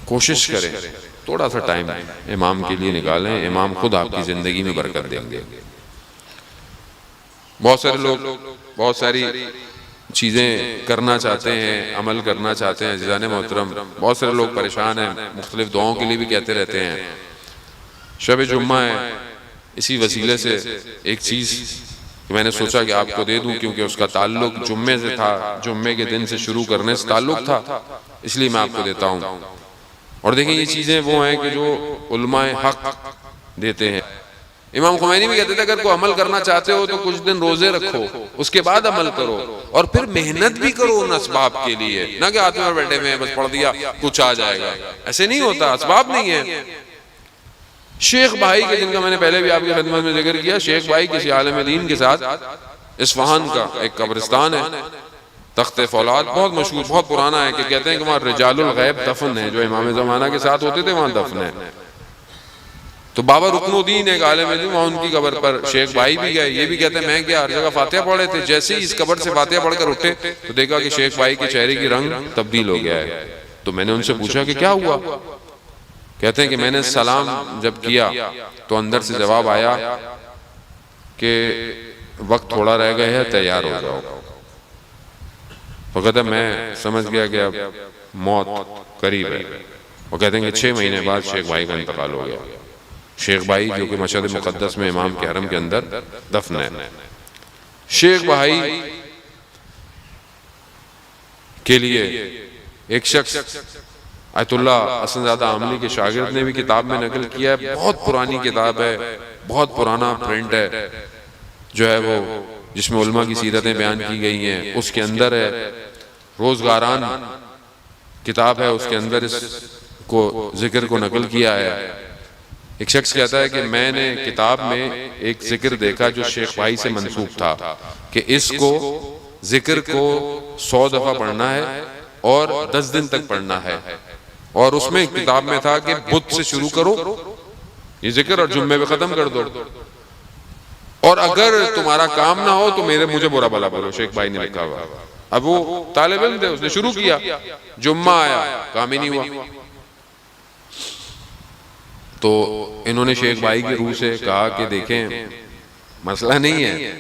کوشش کریں، تھوڑا سا ٹائم امام کے لیے نکالیں، امام خود آپ کی زندگی میں برکت دیں گے۔ بہت سارے لوگ بہت ساری چیزیں کرنا چاہتے ہیں، عمل کرنا چاہتے ہیں، عزیزان محترم بہت سارے لوگ پریشان ہیں، مختلف دعاؤں کے لیے بھی کہتے رہتے ہیں۔ شب جمعہ ہے، اسی وسیلے سے ایک چیز میں نے سوچا کہ آپ کو دے دوں، کیونکہ اس کا تعلق جمعے سے تھا، جمعے کے دن سے شروع کرنے سے تعلق تھا، اس لیے میں آپ کو دیتا ہوں۔ اور دیکھیں یہ چیزیں وہ ہیں کہ جو علماء حق دیتے ہیں۔ امام خمینی بھی کہتے تھے اگر کوئی عمل کرنا چاہتے ہو تو کچھ دن روزے رکھو، اس کے بعد عمل کرو، اور پھر محنت بھی کرو ان اسباب کے لیے، نہ کہ ہاتھ میں بیٹھے ہوئے بس پڑھ دیا کچھ آ جائے گا، ایسے نہیں ہوتا، اسباب نہیں ہے۔ شیخ بھائی کے، جن کا میں نے پہلے بھی آپ کی خدمت میں ذکر کیا، شیخ بھائی کسی عالم دین کے ساتھ اصفہان کا ایک قبرستان ہے تخت فولاد، بہت مشہور، بہت پرانا ہے، کہ کہتے ہیں کہ وہاں رجال الغیب دفن ہے، جو امام زمانہ کے ساتھ ہوتے تھے وہاں دفن ہے۔ تو بابا رکن الدین ایک عالم دین، وہاں ان کی قبر پر شیخ بھائی بھی گئے، یہ بھی کہتے ہیں میں کیا ہر جگہ فاتحہ پڑھے تھے، جیسے ہی اس قبر سے فاتحہ پڑھ کر اٹھے تو دیکھا کہ شیخ بھائی کے چہرے کی رنگ تبدیل ہو گیا ہے۔ تو میں نے ان سے پوچھا کہ کیا ہوا؟ کہتے ہیں کہ میں نے سلام جب کیا تو اندر سے جواب آیا کہ وقت تھوڑا رہ گیا ہے، تیار ہو جاؤ۔ تو کہتا ہے میں سمجھ گیا کہ اب موت قریب ہے۔ وہ کہتے ہیں کہ 6 مہینے بعد شیخ بھائی کا انتقال ہو گیا۔ شیخ بھائی جو کہ مشہد مقدس میں امام کے حرم کے اندر دفن ہے۔ شیخ بھائی کے لیے ایک شخص آیت اللہ حسن زادہ عاملی کے شاگرد نے بھی کتاب میں نقل کیا ہے، بہت پرانی کتاب ہے، بہت پرانا پرنٹ ہے، جو ہے وہ جس میں علماء کی سیرتیں بیان کی گئی ہیں، اس کے اندر ہے روزگاران کتاب ہے، اس کے اندر اس کو ذکر کو نقل کیا ہے۔ ایک شخص کہتا ہے کہ میں نے کتاب میں ایک ذکر دیکھا جو شیخ بھائی سے منسوب تھا کہ اس کو ذکر کو 100 دفعہ پڑھنا ہے اور 10 دن تک پڑھنا ہے، اور اس میں کتاب میں تھا کہ بدھ سے شروع کرو یہ ذکر اور جمعے پہ ختم کر دو، اور اگر تمہارا کام نہ ہو تو مجھے برا بھلا بولو۔ شیخ بھائی نے لکھا ہوا، اب وہ طالب علم تھے، اس نے شروع کیا، جمعہ آیا کام ہی نہیں ہوا۔ تو انہوں نے شیخ بھائی کی روح سے کہا کہ دیکھیں مسئلہ نہیں ہے،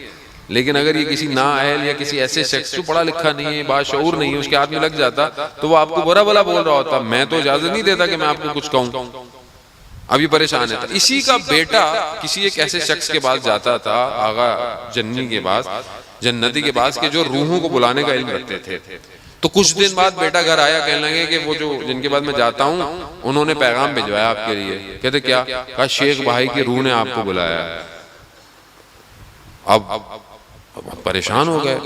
لیکن اگر یہ کسی نااہل یا کسی ایسے شخص جو پڑھا لکھا نہیں ہے، باشعور نہیں ہے، اس کے ہاتھ میں لگ جاتا تو وہ آپ کو برا بھلا بول رہا ہوتا، میں تو اجازت نہیں دیتا کہ میں آپ کو کچھ کہوں۔ اب یہ پریشان ہے۔ اسی کا بیٹا کسی ایک ایسے شخص کے پاس جاتا تھا، آغا جنی کے پاس، جنتی کے پاس، کہ جو روحوں کو بلانے کا علم رکھتے تھے۔ تو کچھ دن بعد بیٹا گھر آیا، کہنے لگے کہ وہ جو جن کے پاس میں جاتا ہوں انہوں نے پیغام بھجوایا آپ کے لیے۔ کہتے کیا؟ کہا شیخ بھائی کی روح نے آپ کو بلایا۔ اب پریشان ہو گئے،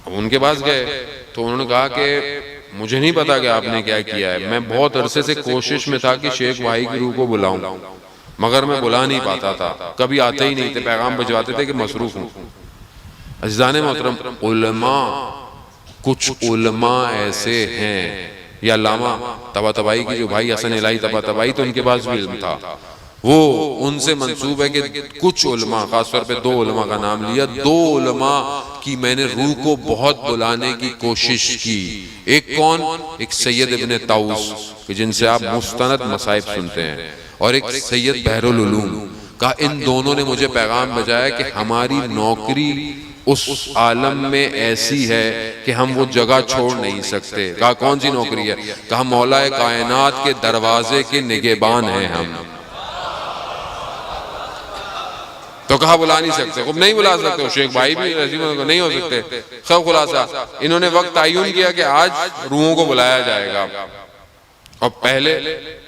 اب ان کے پاس گئے تو انہوں نے کہا کہ مجھے نہیں پتا کہ آپ نے کیا کیا ہے، میں بہت عرصے سے کوشش میں تھا کہ شیخ بھائی کی روح کو بلاؤں، مگر میں بلا نہیں پاتا تھا، کبھی آتے ہی نہیں تھے، پیغام بھجواتے تھے کہ مصروف ہوں۔ عزیزان محترم، علماء، کچھ علماء ایسے ہیں، یا علامہ طباطبائی کی جو بھائی حسن الہی طباطبائی، تو ان کے پاس بھی علم تھا، وہ ان سے منسوب ہے کہ کچھ علماء، خاص طور پہ 2 علماء کا نام لیا، 2 علماء کی میں نے روح کو بہت بلانے کی کوشش کی۔ ایک کون؟ ایک سید ابن طاؤس، جن سے آپ مستند مصائب سنتے ہیں، اور ایک سید بحر العلوم کا۔ ان دونوں نے مجھے پیغام بھیجایا کہ ہماری نوکری اس عالم میں ایسی ہے کہ ہم وہ جگہ چھوڑ نہیں سکتے۔ کہا کون سی نوکری ہے؟ کہا مولا کائنات کے دروازے کے نگہبان ہیں ہم۔ تو کہا بلا نہیں سکتے، خب نہیں بلا سکتے، شیخ بھائی بھی نہیں ہو سکتے۔ خب خلاصہ انہوں نے وقت تعین کیا کہ آج روحوں کو بلایا جائے گا، اور پہلے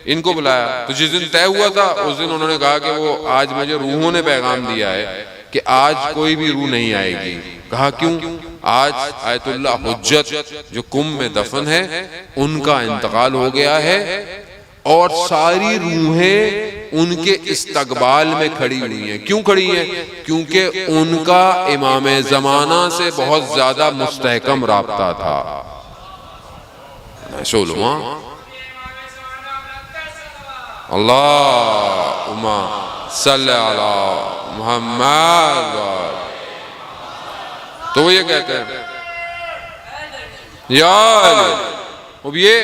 ان کو بلایا۔ تو جس دن طے ہوا تھا اس دن انہوں نے کہا کہ وہ آج مجھے روحوں نے پیغام دیا ہے کہ آج کوئی بھی روح نہیں آئے گی۔ کہا کیوں؟ آج آیت اللہ حجت جو کم میں دفن ہے ان کا انتقال ہو گیا ہے، اور ساری روحیں ان کے استقبال میں کھڑی ہوئی ہیں۔ کیوں کھڑی ہیں؟ کیونکہ ان کا امام زمانہ سے بہت زیادہ مستحکم رابطہ تھا۔ علماء اللہم صلی علی محمد۔ تو وہ یہ کہتے ہیں یا اب یہ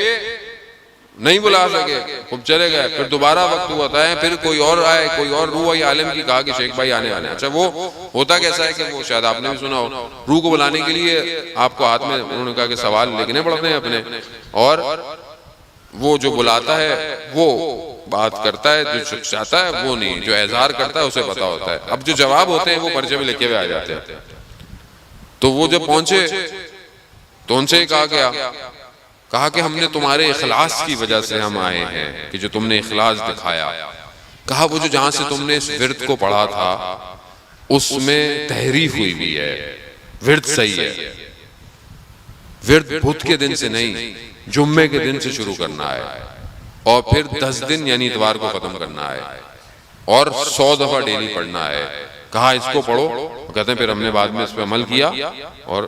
نہیں بلا سکے، خوب چلے گئے، پھر دوبارہ وقت ہوا تھا، پھر کوئی اور آئے، کوئی اور روح آئی عالم کی، کہا کہ شیخ بھائی آنے والے ہیں۔ اچھا وہ ہوتا کیسا ہے کہ وہ شاید آپ نے بھی سنا ہو، روح کو بلانے کے لیے آپ کو ہاتھ میں انہوں نے کہا کہ سوال لکھنے پڑتے ہیں اپنے، اور وہ جو بلاتا ہے وہ بات کرتا ہے، جو شخص چاہتا ہے وہ نہیں، جو اظہار کرتا ہے اسے پتا ہوتا ہے۔ اب جو جواب ہوتے ہیں وہ پرچے میں لکھے ہوئے آ جاتے ہیں۔ تو وہ جب پہنچے تو ان سے کہا گیا، کہا کہ ہم نے تمہارے اخلاص کی وجہ سے ہم آئے ہیں، کہ جو تم نے اخلاص دکھایا۔ کہا وہ جو جہاں سے تم نے اس ورد کو پڑھا تھا اس میں تحریف ہوئی بھی ہے، ورد صحیح ہے، ورد بدھ کے دن سے نہیں جمعے کے دن سے شروع کرنا ہے، اور پھر 10 دن یعنی اتوار کو ختم کرنا ہے، اور 100 دفعہ ڈیلی پڑھنا ہے۔ کہا اس کو پڑھو، کہتے ہیں پھر ہم نے بعد میں اس پہ عمل کیا، اور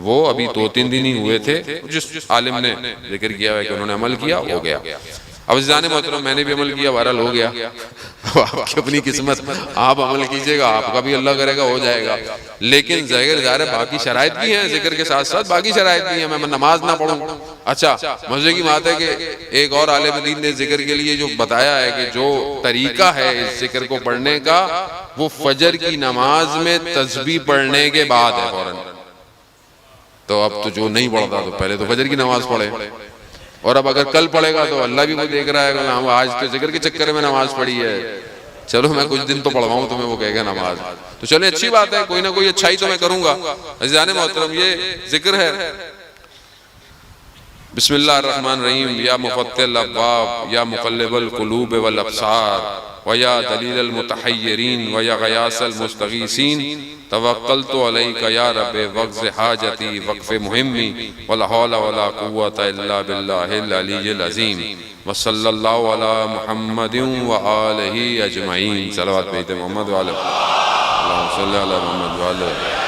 وہ ابھی 2-3 دن ہی ہوئے تھے، جس عالم نے ذکر کیا ہے کہ انہوں نے عمل کیا، ہو گیا۔ اب عزیزان محترم میں نے بھی عمل کیا، بہرحال ہو گیا۔ آپ کی اپنی قسمت، آپ عمل کیجئے گا، آپ کا بھی اللہ کرے گا ہو جائے گا، لیکن ظاہر ہے باقی شرائط بھی ہیں، ذکر کے ساتھ ساتھ باقی شرائط بھی ہیں۔ میں نماز نہ پڑھوں، اچھا مزے کی بات ہے کہ ایک اور عالم دین نے ذکر کے لیے جو بتایا ہے کہ جو طریقہ ہے اس ذکر کو پڑھنے کا، وہ فجر کی نماز میں تسبیح پڑھنے کے بعد ہے فوراً۔ تو اب تو جو نہیں پڑھتا تو پہلے تو فجر کی نماز پڑھے، اور اب اگر کل پڑھے گا تو اللہ بھی وہ دیکھ رہا ہے کہ ہم آج تو ذکر کے چکر میں نماز پڑھی ہے، چلو میں کچھ دن تو پڑھواؤں تمہیں، وہ کہے گا نماز، تو چلے اچھی بات ہے، کوئی نہ کوئی اچھائی تو میں کروں گا۔ عزیزان محترم یہ ذکر ہے، بسم اللہ الرحمن الرحیم، یا مفتح الابواب، یا مقلب القلوب والابصار، ویا دلیل المتحیرین، ویا غیاث المستغیثین، توکلت علیک یا رب وقض حاجتی وقف مہمی، ولا حول ولا قوة الا باللہ العلی العظیم، وصلی اللہ علی محمد وآلہ اجمعین۔ صلوات بیت محمد وآلہ، اللہم صلی علی محمد وآلہ۔